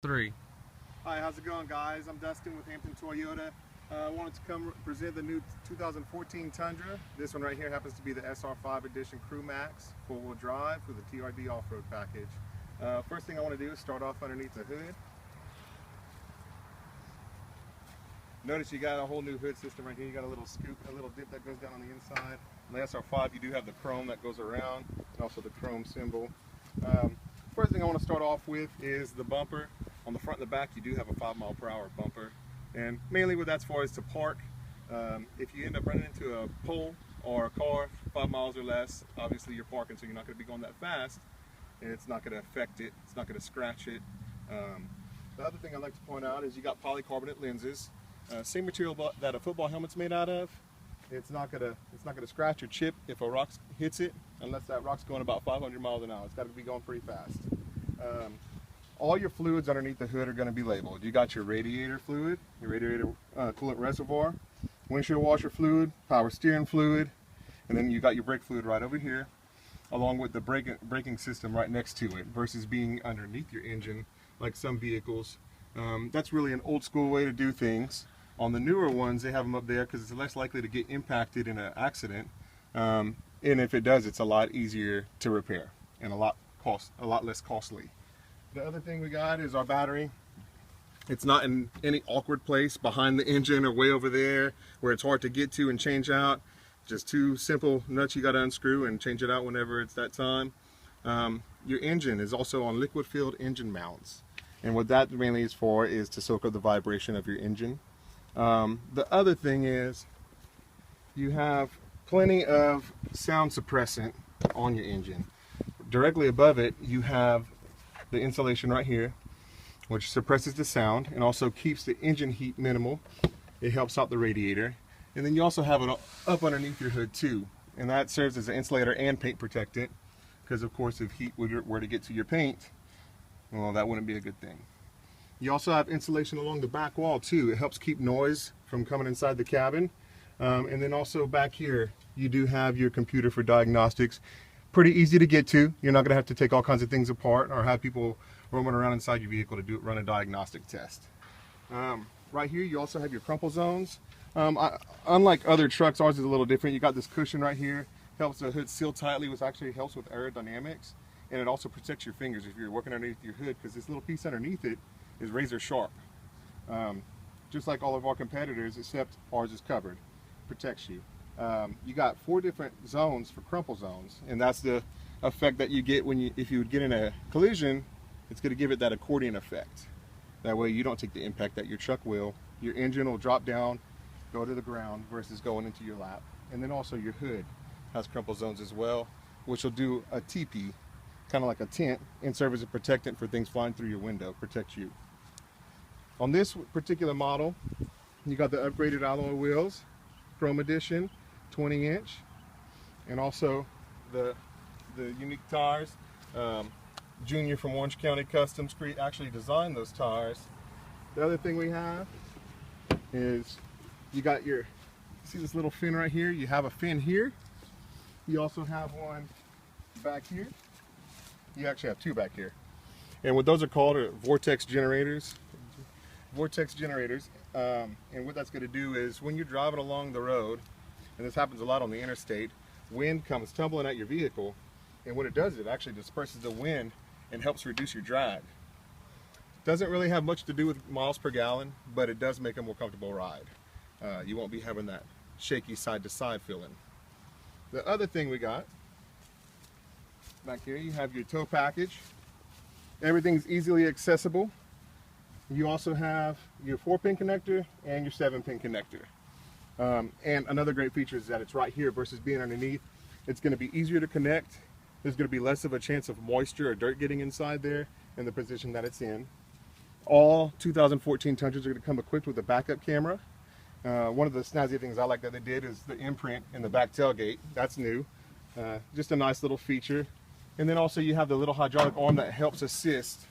3. Hi, how's it going, guys? I'm Dustyn with Hampton Toyota. I wanted to come present the new 2014 Tundra. This one right here happens to be the SR5 Edition Crew Max, 4-wheel drive with a TRD off-road package. First thing I want to do is start off underneath the hood. Notice you got a whole new hood system right here. You got a little scoop, a little dip that goes down on the inside. On the SR5, you do have the chrome that goes around, and also the chrome symbol. First thing I want to start off with is the bumper. On the front and the back, you do have a 5-mile-per-hour bumper, and mainly what that's for is to park. If you end up running into a pole or a car 5 miles or less, obviously you're parking, so you're not going to be going that fast, and it's not going to affect it. It's not going to scratch it. The other thing I'd like to point out is you got polycarbonate lenses, same material that a football helmet's made out of. It's not going to scratch or chip if a rock hits it, unless that rock's going about 500 miles an hour. It's got to be going pretty fast. All your fluids underneath the hood are going to be labeled. You got your radiator fluid, your radiator coolant reservoir, windshield washer fluid, power steering fluid, and then you got your brake fluid right over here, along with the braking system right next to it, versus being underneath your engine like some vehicles. That's really an old school way to do things. On the newer ones, they have them up there because it's less likely to get impacted in an accident, and if it does, it's a lot easier to repair and a lot less costly. The other thing we got is our battery. It's not in any awkward place behind the engine or way over there where it's hard to get to and change out. Just two simple nuts you got to unscrew and change it out whenever it's that time. Your engine is also on liquid filled engine mounts, and what that mainly is for is to soak up the vibration of your engine. The other thing is you have plenty of sound suppressant on your engine. Directly above it you have the insulation right here, which suppresses the sound and also keeps the engine heat minimal. It helps out the radiator. And then you also have it up underneath your hood too, and that serves as an insulator and paint protectant, because of course if heat were to get to your paint, well, that wouldn't be a good thing. You also have insulation along the back wall too. It helps keep noise from coming inside the cabin. And then also back here you do have your computer for diagnostics. Pretty easy to get to. You're not going to have to take all kinds of things apart or have people roaming around inside your vehicle to run a diagnostic test. Right here you also have your crumple zones. Unlike other trucks, ours is a little different. You got this cushion right here, helps the hood seal tightly, which actually helps with aerodynamics, and it also protects your fingers if you're working underneath your hood, because this little piece underneath it is razor sharp. Just like all of our competitors, except ours is covered, protects you. You got 4 different zones for crumple zones, and that's the effect that you get if you would get in a collision. It's going to give it that accordion effect. That way you don't take the impact that your truck will. Your engine will drop down, go to the ground versus going into your lap. And then also your hood has crumple zones as well, which will do a teepee, kind of like a tent, and serve as a protectant for things flying through your window, protect you. On this particular model, you got the upgraded alloy wheels, Chrome Edition, 20-inch, and also the unique tires. Junior from Orange County Customs actually designed those tires. The other thing we have is you got see this little fin right here? You have a fin here. You also have one back here. You actually have 2 back here. And what those are called are vortex generators. Vortex generators. And what that's going to do is when you're driving along the road, and this happens a lot on the interstate, wind comes tumbling at your vehicle, and what it does is it actually disperses the wind and helps reduce your drag. Doesn't really have much to do with miles per gallon, but it does make a more comfortable ride. You won't be having that shaky side to side feeling. The other thing we got back here, you have your tow package. Everything's easily accessible. You also have your 4-pin connector and your 7-pin connector. And another great feature is that it's right here versus being underneath. It's going to be easier to connect. There's going to be less of a chance of moisture or dirt getting inside there in the position that it's in. All 2014 Tundras are going to come equipped with a backup camera. One of the snazzy things I like that they did is the imprint in the back tailgate. That's new. Just a nice little feature. And then also you have the little hydraulic arm that helps assist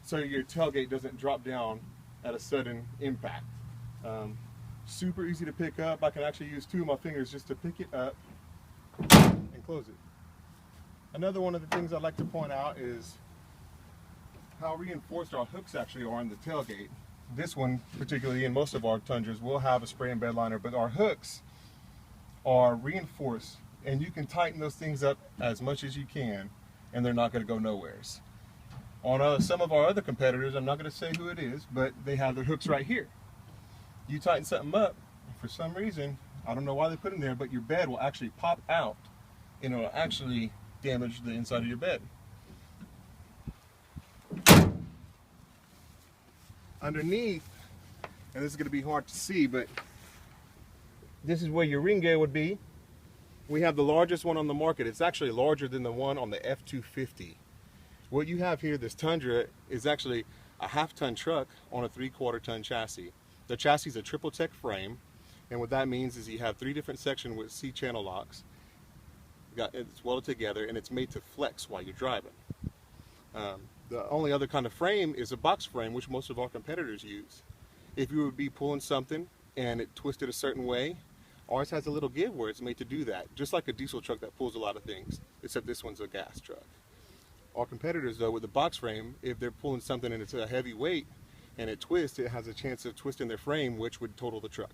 so your tailgate doesn't drop down at a sudden impact. Super easy to pick up. I can actually use 2 of my fingers just to pick it up and close it. Another one of the things I'd like to point out is how reinforced our hooks actually are in the tailgate. This one, particularly in most of our Tundras, will have a spray and bed liner, but our hooks are reinforced, and you can tighten those things up as much as you can, and they're not going to go nowheres. On some of our other competitors, I'm not going to say who it is, but they have their hooks right here. You tighten something up, for some reason, I don't know why they put them there, but your bed will actually pop out, and it will actually damage the inside of your bed. Underneath, and this is going to be hard to see, but this is where your ring gear would be. We have the largest one on the market. It's actually larger than the one on the F250. What you have here, this Tundra, is actually a half-ton truck on a 3/4 ton chassis. The chassis is a triple tech frame, and what that means is you have 3 different sections with C-channel locks. It's welded together, and it's made to flex while you're driving. The only other kind of frame is a box frame, which most of our competitors use. If you would be pulling something and it twisted a certain way, ours has a little give where it's made to do that, just like a diesel truck that pulls a lot of things, except this one's a gas truck. Our competitors, though, with the box frame, if they're pulling something and it's a heavy weight and it twists, it has a chance of twisting their frame, which would total the truck.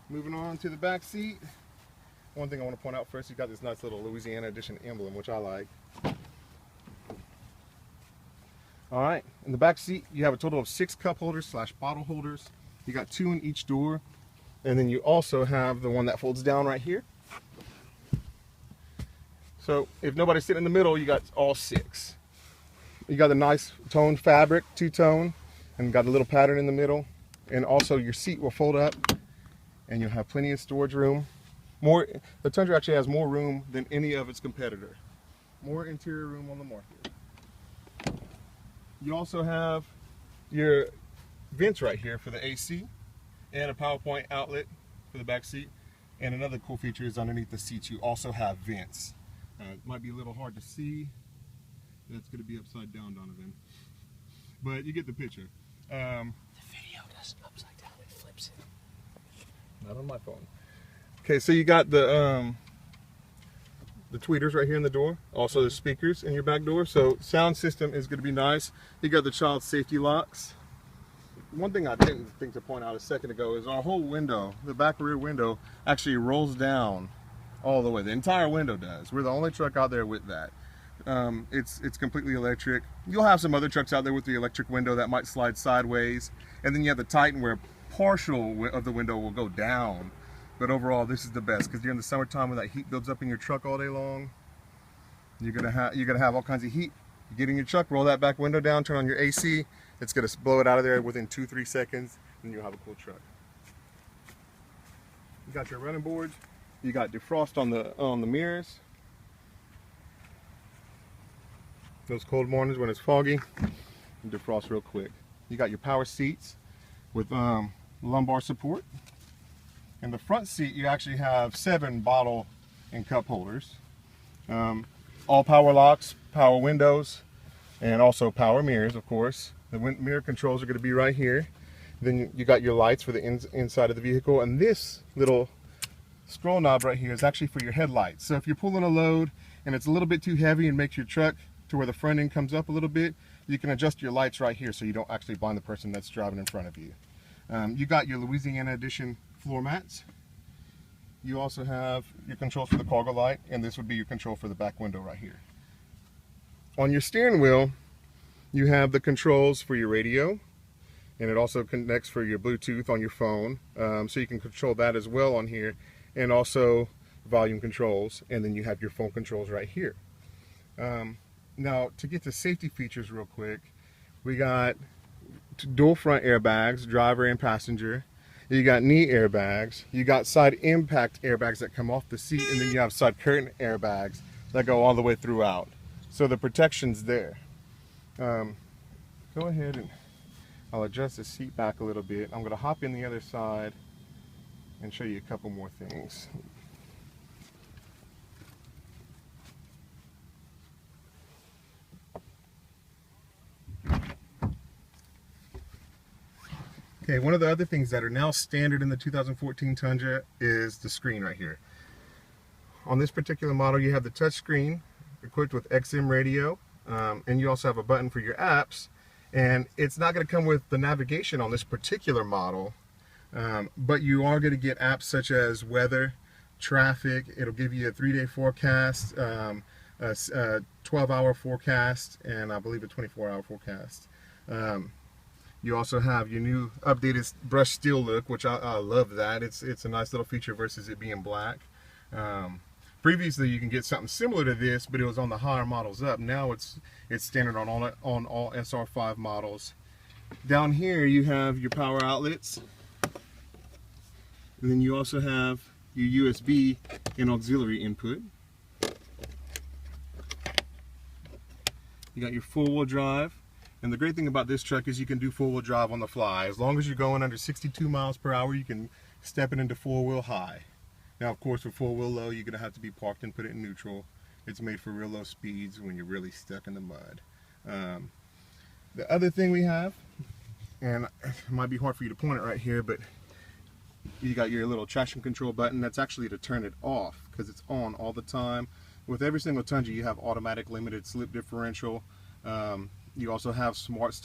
Moving on to the back seat. One thing I want to point out first, you've got this nice little Louisiana Edition emblem, which I like. All right, in the back seat, you have a total of 6 cup holders / bottle holders. You got 2 in each door, and then you also have the one that folds down right here. So if nobody's sitting in the middle, you got all 6. You got a nice toned fabric, 2-tone, and got a little pattern in the middle. And also your seat will fold up, and you'll have plenty of storage room. The Tundra actually has more room than any of its competitor. More interior room on the market. You also have your vents right here for the AC, and a power point outlet for the back seat. And another cool feature is underneath the seats you also have vents. It might be a little hard to see. That's going to be upside down, Donovan. But you get the picture. The video doesn't upside down, it flips it. Not on my phone. Okay, so you got the tweeters right here in the door. Also the speakers in your back door. So sound system is going to be nice. You got the child safety locks. One thing I didn't think to point out a second ago is our whole window, the back rear window, actually rolls down all the way. The entire window does. We're the only truck out there with that. It's completely electric. You'll have some other trucks out there with the electric window that might slide sideways. And then you have the Titan where partial of the window will go down. But overall, this is the best because during the summertime when that heat builds up in your truck all day long, you're gonna have all kinds of heat. You get in your truck, roll that back window down, turn on your AC. It's gonna blow it out of there within 2-3 seconds, and you'll have a cool truck. You got your running boards. You got defrost on the mirrors. Those cold mornings when it's foggy, you defrost real quick. You got your power seats with lumbar support. In the front seat, you actually have 7 bottle and cup holders. All power locks, power windows, and also power mirrors, of course. The mirror controls are going to be right here. Then you got your lights for the inside of the vehicle, and this little scroll knob right here is actually for your headlights. So if you're pulling a load and it's a little bit too heavy and makes your truck to where the front end comes up a little bit, you can adjust your lights right here so you don't actually blind the person that's driving in front of you. You got your Louisiana Edition floor mats. You also have your controls for the cargo light, and this would be your control for the back window right here. On your steering wheel, you have the controls for your radio, and it also connects for your Bluetooth on your phone, so you can control that as well on here, and also volume controls, and then you have your phone controls right here. Now, to get to safety features real quick, we got dual front airbags, driver and passenger. You got knee airbags. You got side impact airbags that come off the seat, and then you have side curtain airbags that go all the way throughout. So the protection's there. Go ahead and I'll adjust the seat back a little bit. I'm going to hop in the other side and show you a couple more things. Okay, one of the other things that are now standard in the 2014 Tundra is the screen right here. On this particular model, you have the touch screen equipped with XM radio, and you also have a button for your apps. And it's not going to come with the navigation on this particular model, but you are going to get apps such as weather, traffic. It'll give you a 3-day forecast, a 12-hour forecast, and I believe a 24-hour forecast. You also have your new updated brushed steel look, which I love that. It's a nice little feature versus it being black. Previously, you can get something similar to this, but it was on the higher models up. Now it's standard on all SR5 models. Down here, you have your power outlets, and then you also have your USB and auxiliary input. You got your four-wheel drive, and the great thing about this truck is you can do four-wheel drive on the fly. As long as you're going under 62 miles per hour, you can step it into four-wheel high. Now, of course, with four-wheel low, you're going to have to be parked and put it in neutral. It's made for real low speeds when you're really stuck in the mud. The other thing we have, and it might be hard for you to point it right here, but you got your little traction control button. That's actually to turn it off because it's on all the time. With every single Tundra, you have automatic limited slip differential. You also have smart stop